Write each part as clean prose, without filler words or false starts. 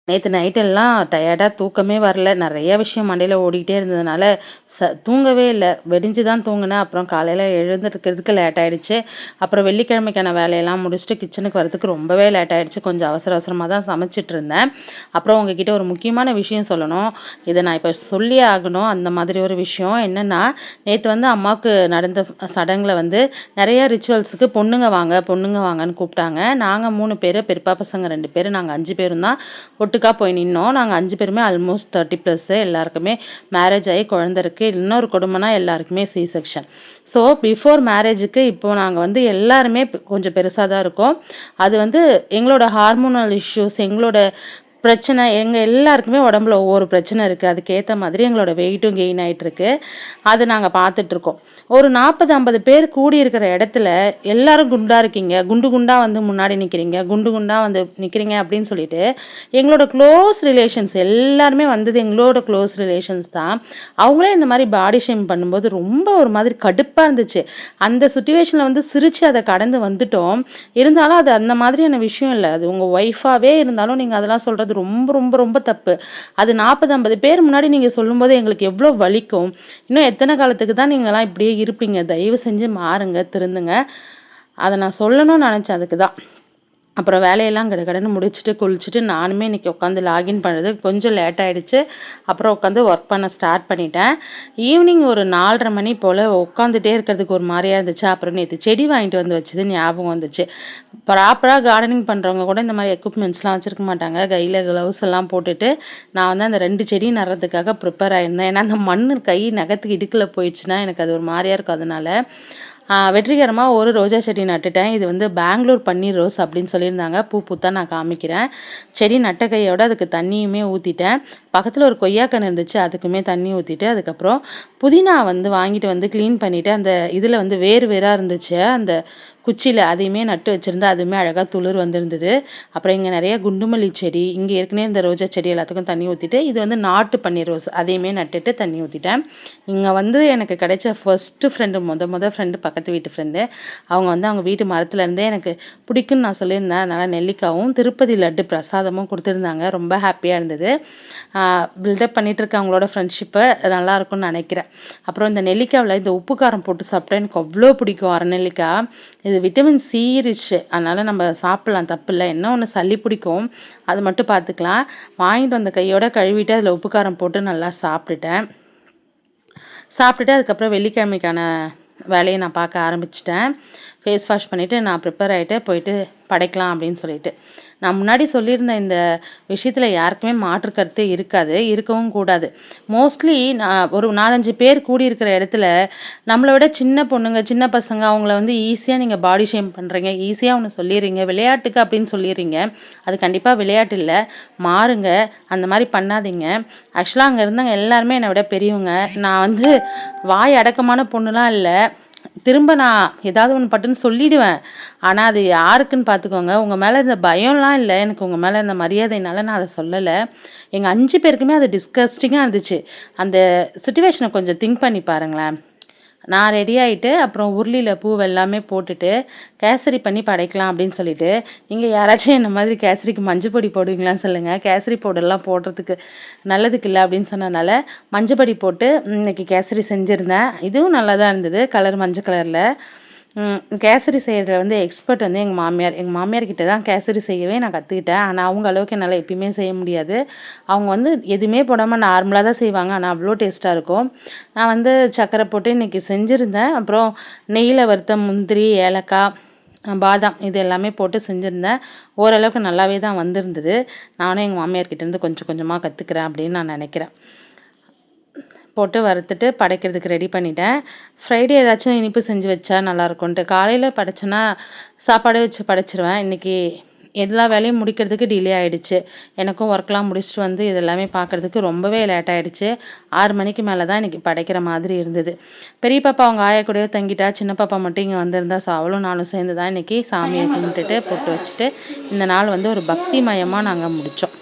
நேற்று நைட்டெல்லாம் டயர்டாக தூக்கமே வரல. நிறைய விஷயம் மண்டையில் ஓடிக்கிட்டே இருந்ததுனால தூங்கவே இல்லை. வெடிஞ்சு தான் தூங்கினேன். அப்புறம் காலையில் எழுந்திருக்கிறதுக்கு லேட் ஆகிடுச்சு. அப்புறம் வெள்ளிக்கிழமைக்கான வேலையெல்லாம் முடிச்சுட்டு கிச்சனுக்கு வரதுக்கு ரொம்பவே லேட் ஆகிடுச்சு. கொஞ்சம் அவசர அவசரமாக தான் சமைச்சிட்டு இருந்தேன். அப்புறம் உங்ககிட்ட ஒரு முக்கியமான விஷயம் சொல்லணும். இதை நான் இப்போ சொல்லியே ஆகணும். அந்த மாதிரி ஒரு விஷயம் என்னென்னா, நேற்று வந்து அம்மாவுக்கு நடந்த சடங்கில் வந்து நிறைய ரிச்சுவல்ஸுக்கு பொண்ணுங்க வாங்க பொண்ணுங்க வாங்கன்னு கூப்பிட்டாங்க. நாங்கள் 3 பேர், பெரியப்பா பசங்க 2 பேர், நாங்கள் 5 பேரும் தான் ஒட்டுக்கா போய் நின்னோம். நாங்கள் 5 பேருமே ஆல்மோஸ்ட் 30+. எல்லாருக்குமே மேரேஜ் ஆகி குழந்த இருக்குது. இன்னொரு கொடுமைனா எல்லாருக்குமே சி செக்ஷன். ஸோ பிஃபோர் மேரேஜுக்கு இப்போது நாங்கள் வந்து எல்லாருமே கொஞ்சம் பெருசாக தான் இருக்கோம். அது வந்து எங்களோட ஹார்மோனல் இஷ்யூஸ், எங்களோட பிரச்சனை, எங்கள் எல்லாருக்குமே உடம்புல ஒவ்வொரு பிரச்சனை இருக்குது. அதுக்கேற்ற மாதிரி எங்களோட வெயிட்டும் கெயின் ஆகிட்டுருக்கு. அது நாங்கள் பார்த்துட்ருக்கோம். ஒரு 40-50 பேர் கூடி இருக்கிற இடத்துல எல்லாரும் குண்டாக இருக்கீங்க, குண்டு குண்டாக வந்து முன்னாடி நிற்கிறீங்க, குண்டு குண்டாக வந்து நிற்கிறீங்க அப்படின்னு சொல்லிட்டு எங்களோட க்ளோஸ் ரிலேஷன்ஸ் எல்லாருமே வந்தது எங்களோட க்ளோஸ் ரிலேஷன்ஸ் தான். அவங்களே இந்த மாதிரி பாடி ஷேம் பண்ணும்போது ரொம்ப ஒரு மாதிரி கடுப்பாக இருந்துச்சு. அந்த சுச்சுவேஷனில் வந்து சிரித்து அதை கடந்து வந்துட்டோம். இருந்தாலும் அது அந்த மாதிரியான விஷயம் இல்லை. அது உங்கள் ஒய்ஃபாகவே இருந்தாலும் நீங்கள் அதெல்லாம் சொல்கிறது ரொம்ப ரொம்ப ரொம்ப தப்பு. அது 40-50 பேர் முன்னாடி நீங்கள் சொல்லும்போது எங்களுக்கு எவ்வளோ வலிக்கும். இன்னும் எத்தனை காலத்துக்கு தான் நீங்கள்லாம் இப்படியே இருப்பீங்க? தயவு செஞ்சு மாறுங்க, திருந்துங்க. அதை நான் சொல்லணும்னு நினச்சேன். அதுக்கு தான். அப்புறம் வேலையெல்லாம் கடகடன்னு முடிச்சுட்டு குளிச்சுட்டு நானுமே இன்றைக்கி உட்காந்து லாகின் பண்ணுறது கொஞ்சம் லேட் ஆகிடுச்சு. அப்புறம் உட்காந்து ஒர்க் பண்ண ஸ்டார்ட் பண்ணிட்டேன். ஈவினிங் ஒரு 4:30 மணி போல் உட்காந்துட்டே இருக்கிறதுக்கு ஒரு மாதிரியாக இருந்துச்சு. அப்புறம் நேற்று செடி வாங்கிட்டு வந்து வச்சது ஞாபகம் வந்துச்சு. ப்ராப்பராக கார்டனிங் பண்ணுறவங்க கூட இந்த மாதிரி எக்யூப்மெண்ட்ஸ்லாம் வச்சுருக்க மாட்டாங்க. கையில் க்ளவுஸ் எல்லாம் போட்டுட்டு நான் வந்து அந்த 2 செடி நடுறதுக்காக ப்ரிப்பேர் ஆகியிருந்தேன். ஏன்னா அந்த மண் கை நகத்துக்கு இடுக்கில் போயிடுச்சுன்னா எனக்கு அது ஒரு மாதிரியாக இருக்கும். அதனால் வெற்றிகரமாக ஒரு ரோஜா செடி நட்டுட்டேன். இது வந்து பெங்களூர் பன்னீர் ரோஸ் அப்படின்னு சொல்லியிருந்தாங்க. பூ பூத்தா நான் காமிக்கிறேன். செடி நட்ட கையோட அதுக்கு தண்ணியுமே ஊற்றிட்டேன். பக்கத்தில் ஒரு கொய்யாக்கன்று இருந்துச்சு, அதுக்குமே தண்ணி ஊற்றிட்டு, அதுக்கப்புறம் புதினா வந்து வாங்கிட்டு வந்து க்ளீன் பண்ணிவிட்டு, அந்த இதில் வந்து வேறு வேறாக இருந்துச்சு அந்த குச்சியில், அதையுமே நட்டு வச்சுருந்தேன். அதுவுமே அழகாக துளிர் வந்திருந்தது. அப்புறம் இங்கே நிறைய குண்டுமல்லி செடி, இங்கே ஏற்கனவே இந்த ரோஜா செடி எல்லாத்துக்கும் தண்ணி ஊற்றிட்டு, இது வந்து நாட்டு பன்னீர் ரோஸ், அதையுமே நட்டுட்டு தண்ணி ஊற்றிட்டேன். இங்கே வந்து எனக்கு கிடைச்ச ஃபஸ்ட்டு ஃப்ரெண்டு, ஃப்ரெண்டு பக்கத்து வீட்டு ஃப்ரெண்டு. அவங்க வந்து அவங்க வீட்டு மரத்துலேருந்தே எனக்கு பிடிக்குன்னு நான் சொல்லியிருந்தேன். அதனால் நெல்லிக்காவும் திருப்பதி லட்டு பிரசாதமும் கொடுத்துருந்தாங்க. ரொம்ப ஹாப்பியாக இருந்தது. பில்டப் பண்ணிகிட்ருக்க அவங்களோட ஃப்ரெண்ட்ஷிப்பை நல்லாயிருக்கும்னு நினைக்கிறேன். அப்புறம் இந்த நெல்லிக்காவில் இந்த உப்பு காரம் போட்டு சாப்பிட்டா எனக்கு அவ்வளோ பிடிக்கும். அரநெல்லிக்காய் இது விட்டமின் சி ரிச். அதனால் நம்ம சாப்பிட்லாம், தப்பில்லை. என்ன ஒன்று சளி பிடிக்கும், அது மட்டும் பார்த்துக்கலாம். வாங்கிட்டு வந்த கையோட கழுவிட்டு அதில் உப்பு காரம் போட்டு நல்லா சாப்பிட்டுட்டு அதுக்கப்புறம் வெள்ளிக்கிழமைக்கான வேலையை நான் பார்க்க ஆரம்பிச்சிட்டேன். ஃபேஸ் வாஷ் பண்ணிவிட்டு நான் ப்ரிப்பேர் ஆகிட்டு போயிட்டு படைக்கலாம் அப்படின்னு சொல்லிட்டு. நான் முன்னாடி சொல்லியிருந்த இந்த விஷயத்தில் யாருக்குமே மாற்று கருத்து இருக்காது, இருக்கவும் கூடாது. மோஸ்ட்லி நான் ஒரு 4-5 பேர் கூடியிருக்கிற இடத்துல நம்மளை விட சின்ன பொண்ணுங்க, சின்ன பசங்க, அவங்கள வந்து ஈஸியாக நீங்கள் பாடி ஷேம் பண்ணுறீங்க, ஈஸியாக ஒன்று சொல்லிடுறீங்க, விளையாட்டுக்கு அப்படின்னு சொல்லிடுறீங்க. அது கண்டிப்பாக விளையாட்டு இல்லை. மாறுங்க, அந்த மாதிரி பண்ணாதீங்க. ஆக்சுவலாக அங்கே இருந்தவங்க எல்லாருமே என்னை விட பெரியவங்க. நான் வந்து வாய் அடக்கமான பொண்ணுலாம் இல்லை. திரும்ப நான் ஏதாவது ஒன்று பட்டுன்னு சொல்லிவிடுவேன். ஆனால் அது யாருக்குன்னு பார்த்துக்கோங்க. உங்கள் மேலே இந்த பயம்லாம் இல்லை, எனக்கு உங்கள் மேலே இந்த மரியாதையினால நான் அதை சொல்லலை. எங்கள் 5 பேருக்குமே அது டிஸ்கஸ்டிங்காக இருந்துச்சு. அந்த சுச்சுவேஷனை கொஞ்சம் திங்க் பண்ணி பாருங்களேன். நான் ரெடி ஆகிட்டு அப்புறம் உருளியில் பூ எல்லாமே போட்டுட்டு கேசரி பண்ணி படைக்கலாம் அப்படின்னு சொல்லிட்டு, நீங்கள் யாராச்சும் என்ன மாதிரி கேசரிக்கு மஞ்சள் பொடி போடுவீங்களான்னு சொல்லுங்கள். கேசரி பவுடர்லாம் போடுறதுக்கு நல்லதுக்கு இல்லை அப்படின்னு சொன்னதுனால மஞ்சள் பொடி போட்டு இன்றைக்கி கேசரி செஞ்சுருந்தேன். இதுவும் நல்லா தான் இருந்தது, கலர் மஞ்சள் கலரில். கேசரி செய்கிறதுல வந்து எக்ஸ்பர்ட் வந்து எங்கள் மாமியார்கிட்ட தான் கேசரி செய்யவே நான் கற்றுக்கிட்டேன். ஆனால் அவங்க அளவுக்கு என்னால் எப்பயுமே செய்ய முடியாது. அவங்க வந்து எதுவுமே போடாமல் நார்மலாக தான் செய்வாங்க, ஆனால் அவ்வளோ டேஸ்ட்டாக இருக்கும். நான் வந்து சர்க்கரை போட்டு இன்றைக்கி செஞ்சுருந்தேன். அப்புறம் நெய்யில் வறுத்த முந்திரி, ஏலக்காய், பாதாம் இது எல்லாமே போட்டு செஞ்சுருந்தேன். ஓரளவுக்கு நல்லாவே தான் வந்திருந்தது. நானும் எங்கள் மாமியார்கிட்டேருந்து கொஞ்சம் கொஞ்சமாக கற்றுக்கிறேன் அப்படின்னு நான் நினைக்கிறேன். போட்டு வறுத்துட்டு படைக்கிறதுக்கு ரெடி பண்ணிட்டேன். ஃப்ரைடே ஏதாச்சும் இனிப்பு செஞ்சு வச்சா நல்லாயிருக்கும்ன்ட்டு காலையில் படைச்சேன்னா சாப்பாடே வச்சு படைச்சிருவேன். இன்றைக்கி எல்லா வேலையும் முடிக்கிறதுக்கு டிலே ஆகிடுச்சு. எனக்கும் ஒர்க்லாம் முடிச்சுட்டு வந்து இதெல்லாமே பார்க்குறதுக்கு ரொம்பவே லேட் ஆகிடுச்சு. 6 மணிக்கு மேலே தான் இன்றைக்கி படைக்கிற மாதிரி இருந்தது. பெரிய பாப்பா அவங்க ஆயா கூடவே தங்கிட்டா, சின்ன பாப்பா மட்டும் இங்கே வந்திருந்தா. ஸோ அவளும் நானும் சேர்ந்து தான் இன்றைக்கி சாமியை கும்பிட்டுட்டு பொட்டு வச்சுட்டு இந்த நாள் வந்து ஒரு பக்திமயமாக நாங்கள் முடித்தோம்.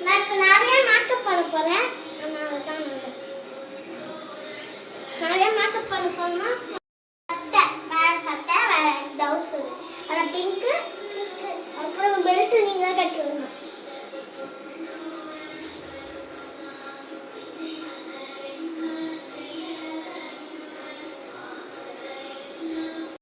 நான் இப்போ நிறைய மேக்கப் பண்ண போகிறேன். அதனால தான் நிறைய மேக்கப் பண்ண போகிறேன்னா